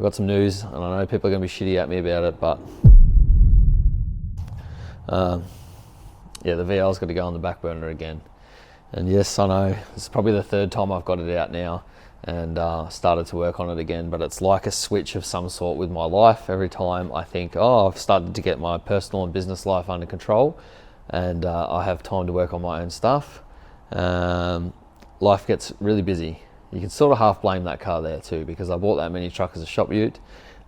got some news, and I know people are going to be shitty at me about it, but yeah, the VL's got to go on the back burner again. And yes, I know, it's probably the third time I've got it out now and started to work on it again, but it's like a switch of some sort with my life. Every time I think, oh, I've started to get my personal and business life under control and I have time to work on my own stuff, life gets really busy. You can sort of half blame that car there too, because I bought that mini truck as a shop ute,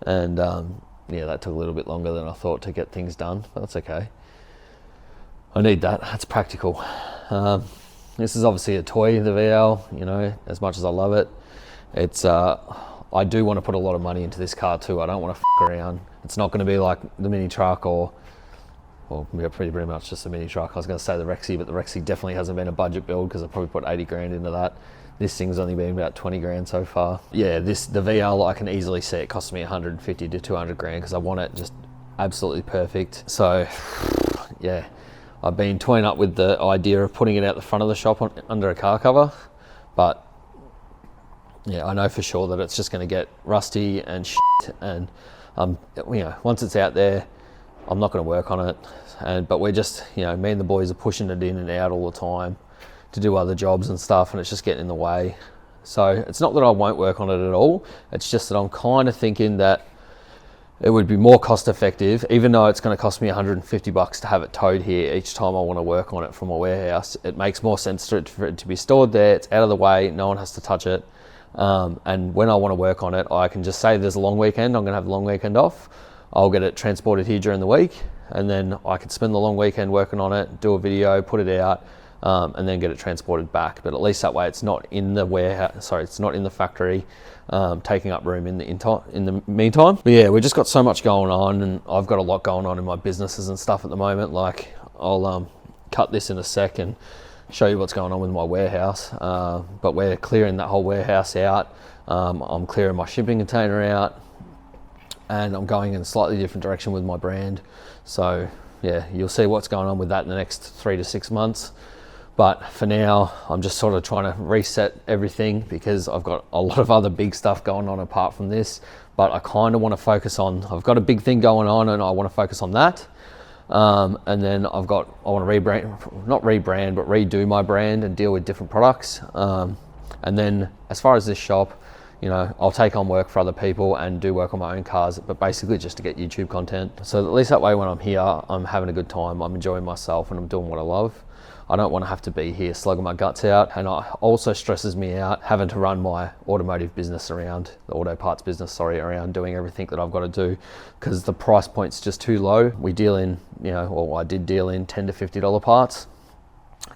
and yeah, that took a little bit longer than I thought to get things done, but that's okay. I need that, that's practical. This is obviously a toy, the VL, you know, as much as I love it. It's, I do want to put a lot of money into this car too. I don't want to f around. It's not going to be like the mini truck or pretty much just a mini truck. I was going to say the Rexy, but the Rexy definitely hasn't been a budget build because I probably put 80 grand into that. This thing's only been about 20 grand so far. Yeah, the VL, I can easily see it costs me 150 to 200 grand because I want it just absolutely perfect. So yeah, I've been toying up with the idea of putting it out the front of the shop under a car cover, but yeah, I know for sure that it's just going to get rusty and shit, and you know, once it's out there, I'm not going to work on it. But we're just, you know, me and the boys are pushing it in and out all the time to do other jobs and stuff, and it's just getting in the way. So it's not that I won't work on it at all, it's just that I'm kind of thinking that it would be more cost effective, even though it's going to cost me 150 bucks to have it towed here each time I want to work on it from a warehouse. It makes more sense for it to be stored there, it's out of the way, no one has to touch it. And when I want to work on it, I can just say there's a long weekend, I'm going to have the long weekend off, I'll get it transported here during the week, and then I can spend the long weekend working on it, do a video, put it out, and then get it transported back. But at least that way it's not in the warehouse, sorry, it's not in the factory, taking up room in the meantime. But yeah, we've just got so much going on, and I've got a lot going on in my businesses and stuff at the moment. Like, I'll cut this in a sec and show you what's going on with my warehouse, but we're clearing that whole warehouse out. I'm clearing my shipping container out, and I'm going in a slightly different direction with my brand. So yeah, you'll see what's going on with that in the next 3 to 6 months. But for now, I'm just sort of trying to reset everything because I've got a lot of other big stuff going on apart from this, but I kind of want to focus on, I've got a big thing going on and I want to focus on that. And then I want to not rebrand, but redo my brand and deal with different products. And then as far as this shop, you know, I'll take on work for other people and do work on my own cars, but basically just to get YouTube content. So at least that way when I'm here, I'm having a good time, I'm enjoying myself, and I'm doing what I love. I don't want to have to be here slugging my guts out, and it also stresses me out having to run my automotive business around, the auto parts business, sorry, around doing everything that I've got to do because the price point's just too low. We deal in, you know, well, I did deal in $10 to $50 parts.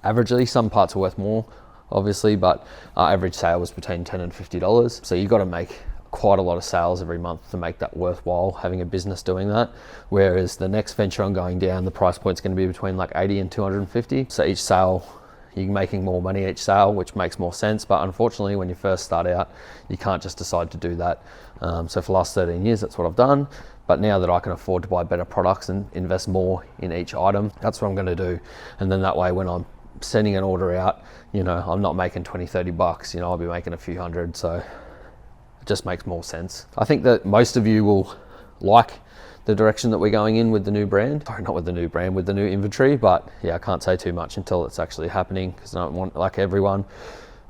Averagely, some parts are worth more, obviously, but our average sale was between $10 and $50. So you've got to make quite a lot of sales every month to make that worthwhile, having a business doing that. Whereas the next venture I'm going down, the price point's going to be between like 80 and 250. So each sale, you're making more money each sale, which makes more sense. But unfortunately, when you first start out, you can't just decide to do that. So for the last 13 years, that's what I've done. But now that I can afford to buy better products and invest more in each item, that's what I'm going to do. And then that way, when I'm sending an order out, you know, I'm not making 20, 30 bucks, you know, I'll be making a few hundred. So it just makes more sense. I think that most of you will like the direction that we're going in with the new brand. Sorry, not with the new brand, with the new inventory, but yeah, I can't say too much until it's actually happening because I don't want, like everyone,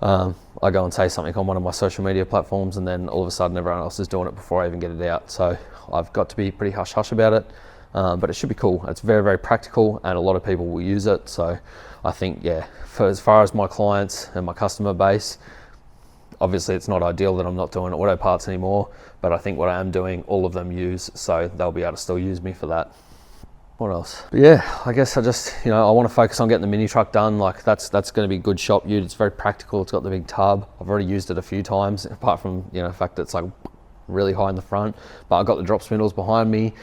I go and say something on one of my social media platforms and then all of a sudden everyone else is doing it before I even get it out. So I've got to be pretty hush-hush about it, but it should be cool. It's very, very practical and a lot of people will use it. So I think, yeah, for as far as my clients and my customer base, obviously it's not ideal that I'm not doing auto parts anymore, but I think what I am doing, all of them use, so they'll be able to still use me for that. What else? But yeah, I guess I just, you know, I want to focus on getting the mini truck done. Like that's going to be a good shop ute. It's very practical. It's got the big tub. I've already used it a few times, apart from, you know, the fact that it's like really high in the front, but I've got the drop spindles behind me.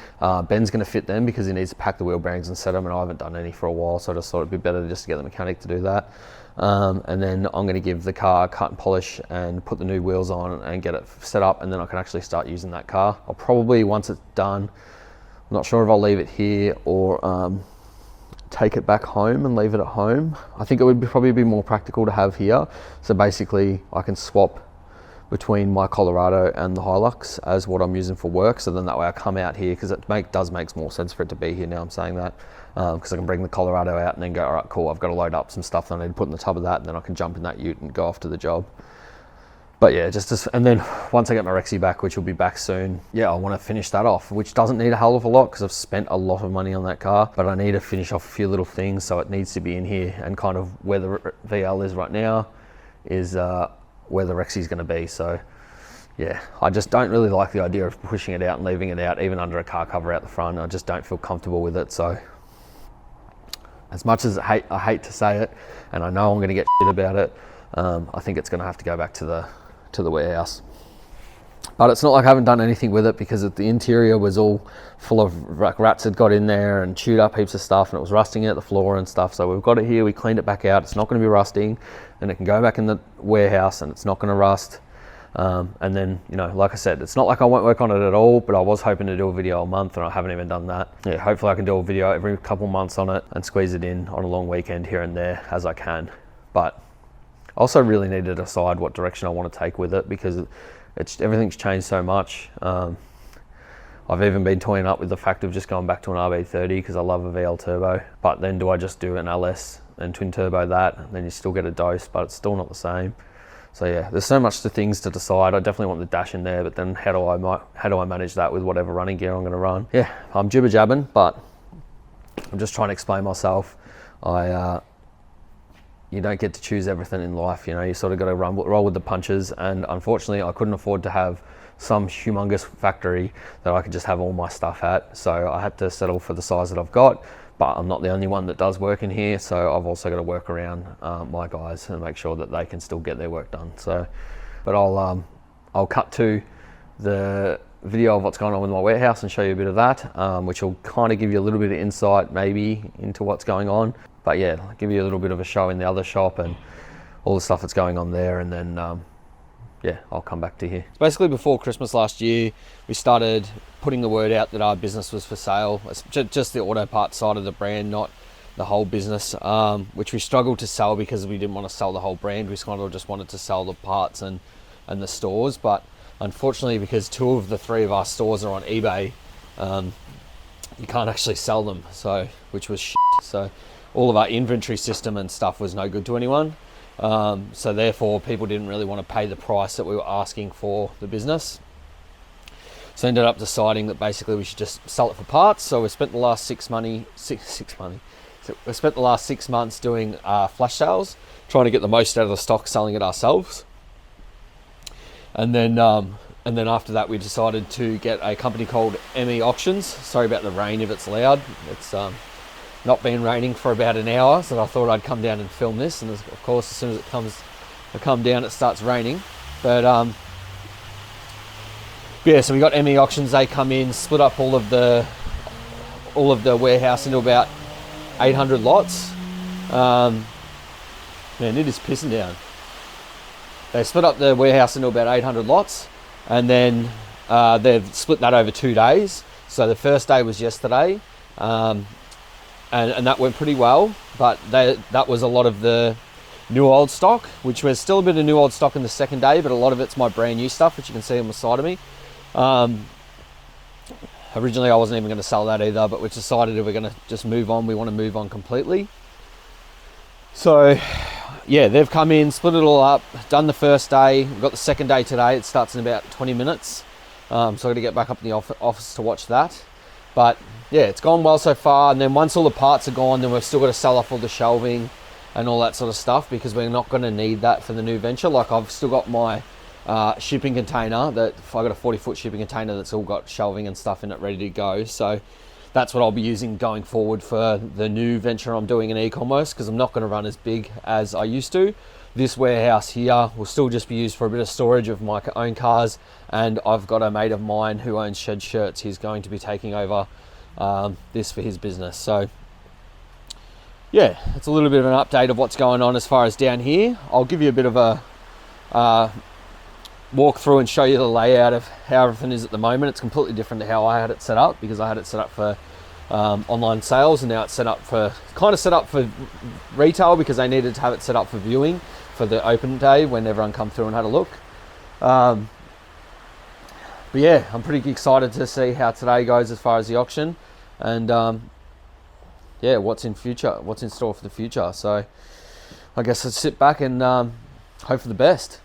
Ben's going to fit them because he needs to pack the wheel bearings and set them, and I haven't done any for a while, so I just thought it'd be better just to get the mechanic to do that. And then I'm going to give the car a cut and polish and put the new wheels on and get it set up, and then I can actually start using that car. I'll probably, once it's done, I'm not sure if I'll leave it here or take it back home and leave it at home. I think it would probably be more practical to have here. So basically I can swap between my Colorado and the Hilux as what I'm using for work. So then that way I come out here, because it does make more sense for it to be here now I'm saying that, because I can bring the Colorado out and then go, all right, cool, I've got to load up some stuff that I need to put in the tub of that, and then I can jump in that ute and go off to the job. But yeah, and then once I get my Rexy back, which will be back soon, yeah, I want to finish that off, which doesn't need a hell of a lot because I've spent a lot of money on that car, but I need to finish off a few little things, so it needs to be in here, and kind of where the VL is right now is where the Rexy is going to be. So yeah, I just don't really like the idea of pushing it out and leaving it out, even under a car cover out the front. I just don't feel comfortable with it. So as much as I hate to say it, and I know I'm going to get shit about it, I think it's going to have to go back to the warehouse. But it's not like I haven't done anything with it, because the interior was all full of rats had got in there and chewed up heaps of stuff, and it was rusting at the floor and stuff. So we've got it here, we cleaned it back out. It's not going to be rusting, and it can go back in the warehouse and it's not going to rust. And then, you know, like I said, it's not like I won't work on it at all, but I was hoping to do a video a month, and I haven't even done that. Yeah, hopefully I can do a video every couple months on it and squeeze it in on a long weekend here and there as I can. But I also really need to decide what direction I want to take with it, because everything's changed so much. I've even been toying up with the fact of just going back to an RB30 because I love a VL turbo. But then do I just do an LS and twin turbo that, and then you still get a dose, but it's still not the same. So yeah, there's so much things to decide. I definitely want the dash in there, but then how do I manage that with whatever running gear I'm going to run? Yeah, I'm jibber jabbing, but I'm just trying to explain myself. You don't get to choose everything in life, you know, you sort of got to roll with the punches, and unfortunately I couldn't afford to have some humongous factory that I could just have all my stuff at, so I had to settle for the size that I've got. But I'm not the only one that does work in here, so I've also got to work around my guys and make sure that they can still get their work done. So, but I'll cut to the video of what's going on with my warehouse and show you a bit of that, which will kind of give you a little bit of insight maybe into what's going on. But yeah, I'll give you a little bit of a show in the other shop and all the stuff that's going on there, and then yeah, I'll come back to here. Basically, before Christmas last year, we started putting the word out that our business was for sale. It's just the auto parts side of the brand, not the whole business, which we struggled to sell because we didn't want to sell the whole brand. We kind of just wanted to sell the parts and the stores. But unfortunately, because 2 of the 3 of our stores are on eBay, you can't actually sell them, so which was shit. So all of our inventory system and stuff was no good to anyone. So therefore people didn't really want to pay the price that we were asking for the business. So ended up deciding that basically we should just sell it for parts. So we spent the last 6 months doing flash sales, trying to get the most out of the stock, selling it ourselves. And then after that we decided to get a company called ME Auctions. Sorry about the rain if it's loud. It's not been raining for about an hour, so I thought I'd come down and film this, and of course as soon as I come down it starts raining. But yeah, so we got ME Auctions. They come in, split up all of the warehouse into about 800 lots. Man, it is pissing down. They split up the warehouse into about 800 lots, and then they've split that over 2 days. So the first day was yesterday, and that went pretty well, but that was a lot of the new old stock, which was still a bit of new old stock in the second day, but a lot of it's my brand new stuff, which you can see on the side of me. Originally I wasn't even going to sell that either, but we decided if we're going to just move on, we want to move on completely. So yeah, they've come in, split it all up, done the first day. We've got the second day today. It starts in about 20 minutes. So I've got to get back up in the office to watch that. But yeah, it's gone well so far. And then once all the parts are gone, then we've still got to sell off all the shelving and all that sort of stuff, because we're not going to need that for the new venture. Like I've still got my shipping container, that I've got a 40-foot shipping container that's all got shelving and stuff in it ready to go. So that's what I'll be using going forward for the new venture I'm doing in e-commerce, because I'm not going to run as big as I used to. This warehouse here will still just be used for a bit of storage of my own cars, and I've got a mate of mine who owns Shed Shirts. He's going to be taking over this for his business. So yeah, it's a little bit of an update of what's going on as far as down here. I'll give you a bit of a walk through and show you the layout of how everything is at the moment. It's completely different to how I had it set up, because I had it set up for online sales, and now it's set up for retail, because they needed to have it set up for viewing for the open day when everyone come through and had a look. But yeah, I'm pretty excited to see how today goes as far as the auction, and yeah, what's in store for the future. So I guess let's sit back and hope for the best.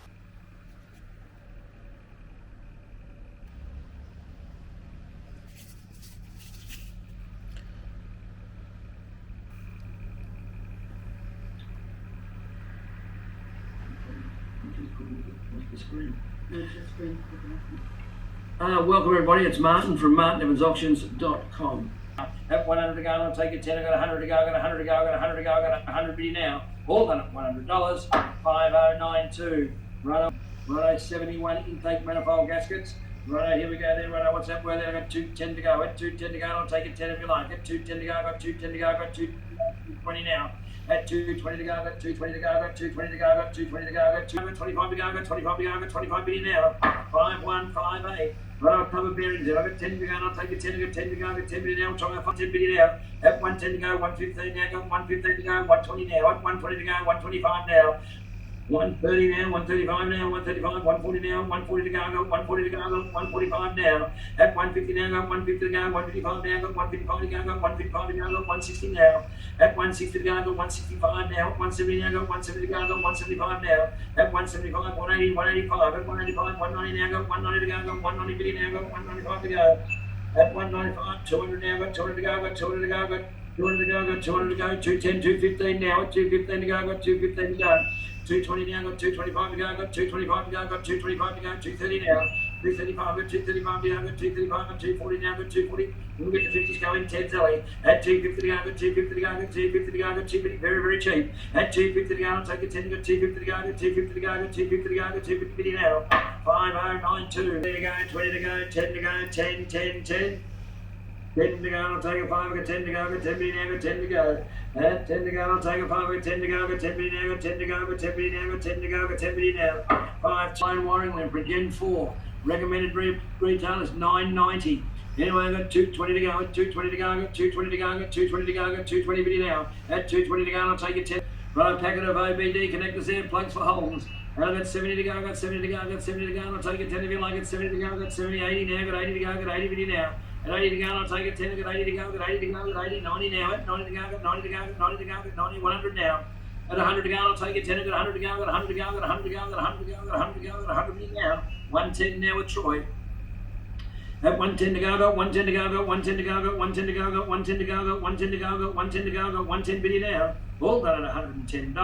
Welcome everybody, it's Martin from martinevansauctions.com. At 100 to go, I'll take it 10, I got 100 to go, I got 100 to go, I got 100 to go, I got 100 biddy now. All done at $100, 5092. Righto, 71 intake manifold gaskets. Righto, here we go there, righto, what's that word there? I got 210 to go, at 210 to go, I'll take it 10 if you like. At 210 to go, I got 210 to go, I got 220 now. At 220 to go, I got 220 to go, I got 220 to go, I got 220 to go, I got 25 to go, I got 25 to go, I got 25 biddy now. 5158. Right, I'll cover bearings there. I got 10 to go, and I'll take it 10, I got 10 to go, I got 10 biddy now, I'll try and find 10 biddy now. At 110 to go, 115 now, got 115 to go, 120 now, at 120 to go, 125 now. 130 now, 135 now, 135, 140 now, 140 to go, I got 140 to go, I got 145 now. At 150 now, I got 150 to go, 155 now, I got 155 to go, I got 155 to go, I got 160 now. At 160 to go, I got 165 now, at 170 now, I got 170 to go, I got 175 now. At 175, 180, 185, at 185, 190 now, I got 190 to go, I got 190 billion now, I got 195 to go. At 195, 200 now, I got 200 to go, I got 200 to go, I got 200 to go, I got 200 to go, 210, 215 now, at 215 to go, I got 215 to go. 220 now, I got 225 to go, I got 225 to go, I got 225 to go, 230 now, 235, I got 235 to go, I got 235, I got 240 now, I got 240, we'll get the 50s going, 10 Zelly, at 250 to go, I got 250 to go, I got 250 to go, I got 250, very, very cheap, at 250 to go, I'll take a 10, I got 250 to go, I got 250 to go, I got 250 to go, I got 250 now, 5092, there you go, 20 to go, 10 to go, 10, 10, 10. 10 to go, I'll take a 5, I got 10 to go, I got 10 biddy now, I got 10 to go. At 10 to go, I'll take a 5, I got 10 to go, I got 10 biddy now, I got 10 to go, I got 10 biddy now, I got 10 to go, I got 10 biddy now. 5 Time wiring lamp, Gen 4. Recommended retail is $9.90. Anyway, I got 220 to go, at 220 to go, I got 220 to go, I got 220 to go, I got 220 biddy now. At 220 to go, I'll take a 10. Right, packet of OBD connectors there, plugs for holes. I got 70 to go, I got 70 to go, I got 70 to go, and I'll take a 10 if you like it, 70 to go, I got 70, 80 now, I got 80 to go, I got 80 biddy now. At 80 to go, I'll take it 10, I got 80 to go, I got 80 to go, I got 80, 90 now, at 90 to go, I got 90 to go, I got 90 to go, I got 90, 100 now. At 100 to go, I'll take it 10, I got 100 to go, I got 100 to go, I got 100 to go, I got 100 to go, I got 100 to go, I got 100 now. 110 now with Troy. At 110 to go, I got 110 to go, I got 110 to go, I got 110 to go, I got 110 to go, I got 110 to go, I got 110 to go, I got 110 biddy now. All done at $110,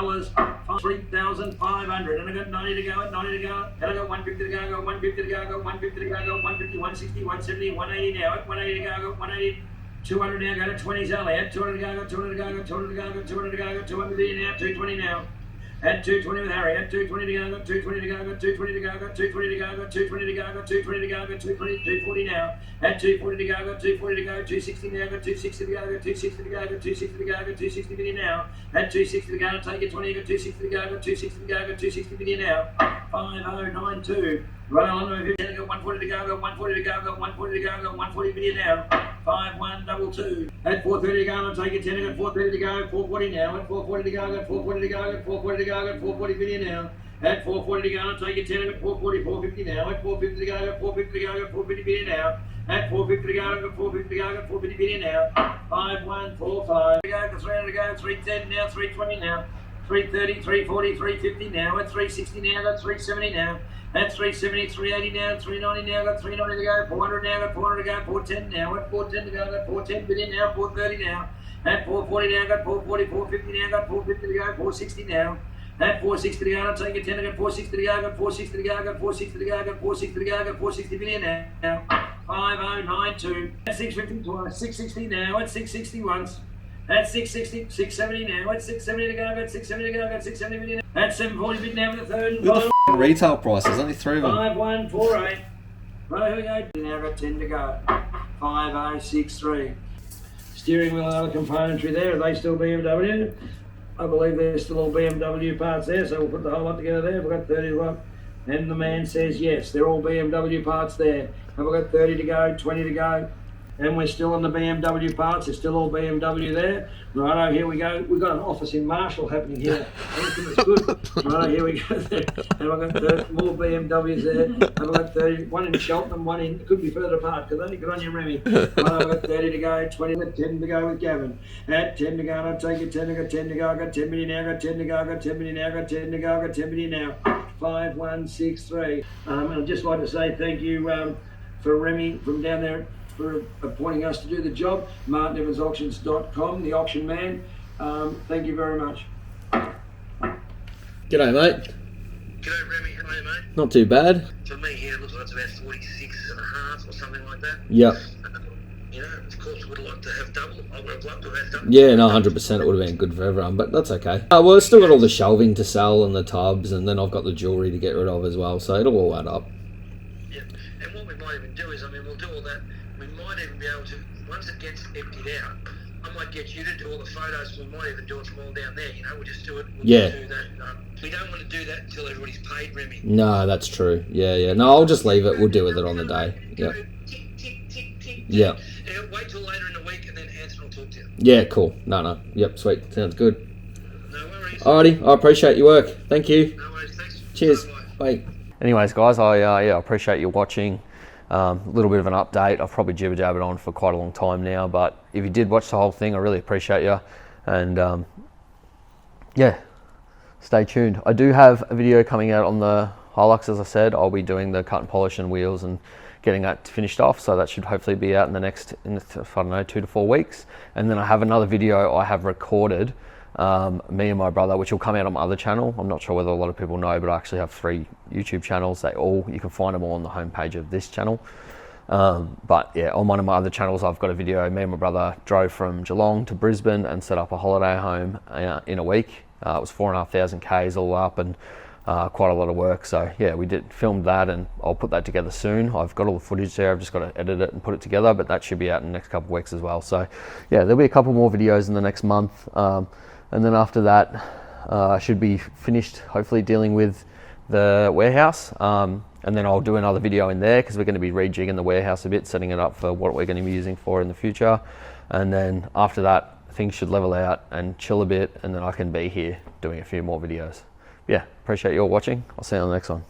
3,500, and I got 90 to go, at 90 to go, and I got 150 to go, I got 150 to go, I got 150 to go, I got 150, 160, 170, 180 now, at 180 to go, I got 180, 200 now, I got a 20 Zelly, at 200 to go, I got 200 to go, I got 200 to go, I got 200 to go, I got 200 now, 220 now. At 220 with Harry, at 220 to go, I got 220 to go, I got 220 to go, I got 220 to go, I got 220 to go, I got 220 to go, I got 220, 240 now. At 240 to go, I got 240 to go, 260 now, I got 260 to go, I got 260 to go, I got 260 to go, I got 260 million now. At 260 to go, I'll take it 20, I got 260 to go, I got 260 to go, I got 260 million now. 5092. Right on, I got 140 to go, I got 140 to go, I got 140 to go, I got 140 million now. 5122. At 430 to go, I'll take it 10, I got 430 to go, 440 now. At 440 to go, I got 440 to go, I got 440 to go, I got 440 million now. At 440 to go, I'll take it 10, I got 440, 450 now. At 450 to go, I got 450 to go, I got 450 million now. At 450 to go, I got 450 to go, I got 450 million now. 5145. To go, 300 to go, 310 now, 320 now. 330, 340, 350 now. At 360 now, I got 370 now. At 370, 380 now, 390 now, got 390 to go, 400 now, got 400 to go, 410 now, at 410 to go, got 410 billion now, 430 now. At 440 now, got 440, 450 now, got 450 to go, 460 now. At 460 to go, I'll take a 10, I got 460 to go, I got 460 to go, I got 460 to go, I got 460 to go, I got 460 billion now. 5092. At 650 twice, 660 now, at 660 once. At 660, 670 now, at 670 to go, I got 670 to go, I got 670 million. At 740 bid now for the third and final. Retail prices, only 3 of them. 5148. Right, here we go. Now I've got 10 to go. 5063. Steering wheel and other componentry there. Are they still BMW? I believe they're still all BMW parts there, so we'll put the whole lot together there. We've got 30 to go. And the man says yes, they're all BMW parts there. Have I got 30 to go, 20 to go? And we're still on the BMW parts. It's still all BMW there. Righto, here we go. We've got an office in Marshall happening here. Everything is good. Righto, here we go. Have I got 30, more BMWs there? Have I got 30? One in Cheltenham, one in, it could be further apart, because only good on you, Remy. Righto, I've got 30 to go, 20, 10 to go with Gavin. At 10 to go, and I'll take it, 10, I got 10 to go, I got 10 million now, I got 10 to go, I got 10 million now, I got 10 to go, I got 10 million now. 5, 1, 6, 3. I'd just like to say thank you for Remy from down there for appointing us to do the job. MartinEvansAuctions.com, the auction man. Thank you very much. G'day, mate. G'day Remy, how are you, mate? Not too bad. For me here, it looks like it's about 46 and a half or something like that. Yep. You know, of course, would have liked to have double. I would have liked to have double. Yeah, no, 100%. It would have been good for everyone, but that's okay. Well, I've still got all the shelving to sell and the tubs, and then I've got the jewellery to get rid of as well, so it'll all add up. Yeah, and what we might even do is, I mean, we'll do all that. We might even be able to, once it gets emptied out, I might get you to do all the photos. We might even do it from all down there. You know, we'll just do it. We'll Yeah. Just do that. We don't want to do that until everybody's paid, Remy. No, that's true. Yeah. No, I'll just leave it. We'll deal with it on the day. Yep. Tick, tick, tick, tick. Yep. Yeah, wait till later in the week, and then Anson will talk to you. Yeah, cool. No. Yep, sweet. Sounds good. No worries. Alrighty, I appreciate your work. Thank you. No worries. Thanks. Cheers. Bye-bye. Bye. Anyways, guys, I appreciate you watching. A little bit of an update. I've probably jibber-jabbered on for quite a long time now, but if you did watch the whole thing, I really appreciate you. And yeah, stay tuned. I do have a video coming out on the Hilux, as I said. I'll be doing the cut and polish and wheels and getting that finished off, so that should hopefully be out in the next, I don't know, 2 to 4 weeks. And then I have another video I have recorded, me and my brother, which will come out on my other channel. I'm not sure whether a lot of people know, but I actually have 3 YouTube channels. You can find them all on the homepage of this channel. But yeah, on one of my other channels, I've got a video. Me and my brother drove from Geelong to Brisbane and set up a holiday home in a week. It was 4,500 Ks all up, and quite a lot of work. So yeah, we filmed that, and I'll put that together soon. I've got all the footage there. I've just got to edit it and put it together, but that should be out in the next couple of weeks as well. So yeah, there'll be a couple more videos in the next month. And then after that, I should be finished, hopefully, dealing with the warehouse. And then I'll do another video in there, because we're going to be rejigging the warehouse a bit, setting it up for what we're going to be using for in the future. And then after that, things should level out and chill a bit, and then I can be here doing a few more videos. Yeah, appreciate you all watching. I'll see you on the next one.